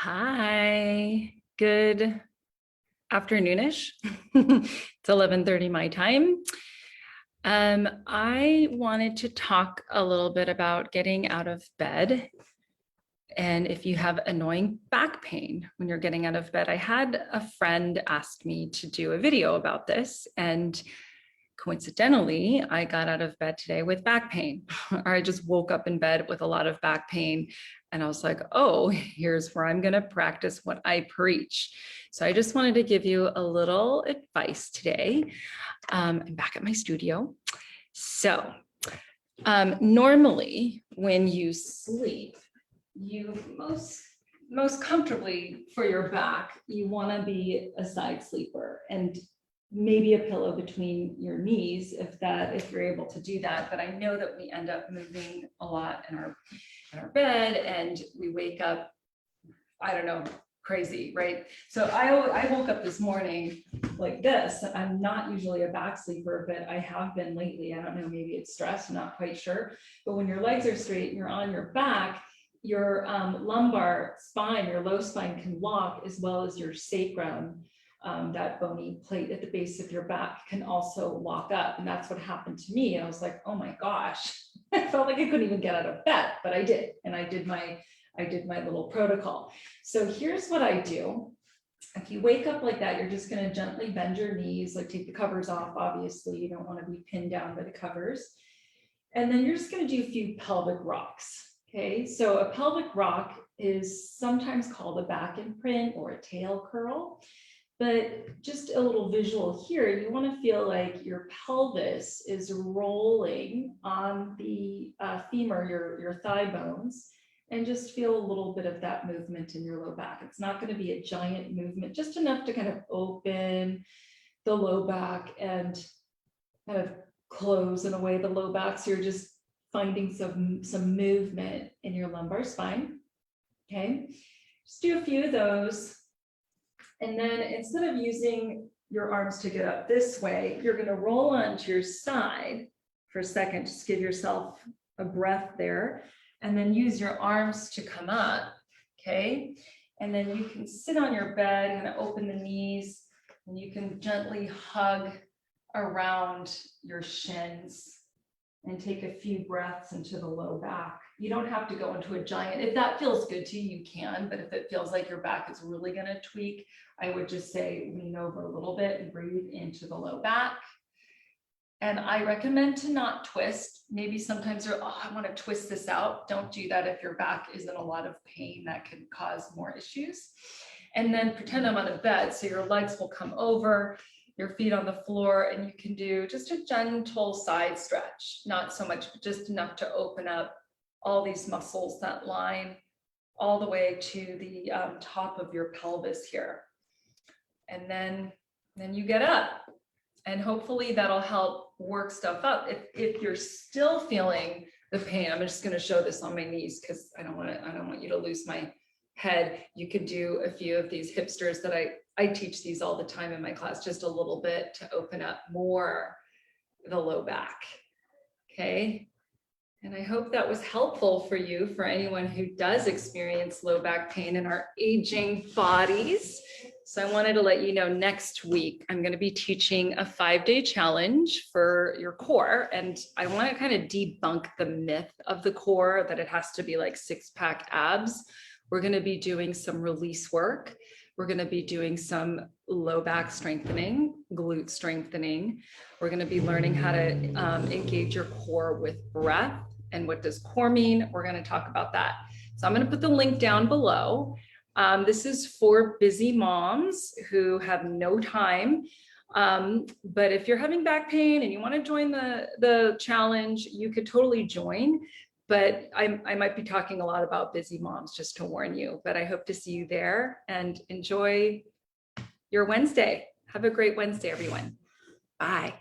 Hi, good afternoonish. It's 11:30 my time. I wanted to talk a little bit about getting out of bed and if you have annoying back pain when you're getting out of bed. I had a friend ask me to do a video about this, and coincidentally, I got out of bed today with back pain, or I just woke up in bed with a lot of back pain. And I was like, oh, here's where I'm going to practice what I preach. So I just wanted to give you a little advice today. I'm back at my studio. So normally when you sleep, you most comfortably for your back, you want to be a side sleeper and maybe a pillow between your knees if you're able to do that. But I know that we end up moving a lot in our bed and we wake up, I don't know, crazy, right? So I woke up this morning like this. I'm not usually a back sleeper, but I have been lately. I don't know, maybe it's stress, I'm not quite sure. But when your legs are straight and you're on your back, your lumbar spine, your low spine can lock, as well as your sacrum. That bony plate at the base of your back can also lock up. And that's what happened to me. I was like, oh my gosh, I felt like I couldn't even get out of bed, but I did. And I did my little protocol. So here's what I do. If you wake up like that, you're just going to gently bend your knees, like take the covers off. Obviously, you don't want to be pinned down by the covers. And then you're just going to do a few pelvic rocks. Okay, so a pelvic rock is sometimes called a back imprint or a tail curl. But just a little visual here, you want to feel like your pelvis is rolling on the femur, your thigh bones, and just feel a little bit of that movement in your low back. It's not going to be a giant movement, just enough to kind of open the low back and kind of close in a way the low back. So you're just finding some movement in your lumbar spine. Okay, just do a few of those. And then instead of using your arms to get up this way, you're going to roll onto your side for a second. Just give yourself a breath there. And then use your arms to come up. Okay. And then you can sit on your bed and open the knees. And you can gently hug around your shins and take a few breaths into the low back. You don't have to go into a giant, if that feels good to you, you can, but if it feels like your back is really gonna tweak, I would just say lean over a little bit and breathe into the low back. And I recommend to not twist. Maybe sometimes you're, oh, I wanna twist this out. Don't do that if your back is in a lot of pain. That can cause more issues. And then pretend I'm on a bed, so your legs will come over, your feet on the floor, and you can do just a gentle side stretch, not so much, but just enough to open up all these muscles that line all the way to the top of your pelvis here. And then you get up, and hopefully that'll help work stuff up. If you're still feeling the pain, I'm just going to show this on my knees because I don't want you to lose my head. You could do a few of these hipsters that I teach these all the time in my class, just a little bit to open up more the low back. Okay. And I hope that was helpful for you, for anyone who does experience low back pain in our aging bodies. So I wanted to let you know next week, I'm going to be teaching a 5-day challenge for your core. And I want to kind of debunk the myth of the core that it has to be like 6-pack abs. We're going to be doing some release work. We're going to be doing some low back strengthening, glute strengthening. We're going to be learning how to engage your core with breath. And what does core mean? We're going to talk about that. So I'm going to put the link down below. This is for busy moms who have no time. But if you're having back pain and you want to join the challenge, you could totally join. But I might be talking a lot about busy moms, just to warn you, but I hope to see you there and enjoy your Wednesday. Have a great Wednesday, everyone. Bye.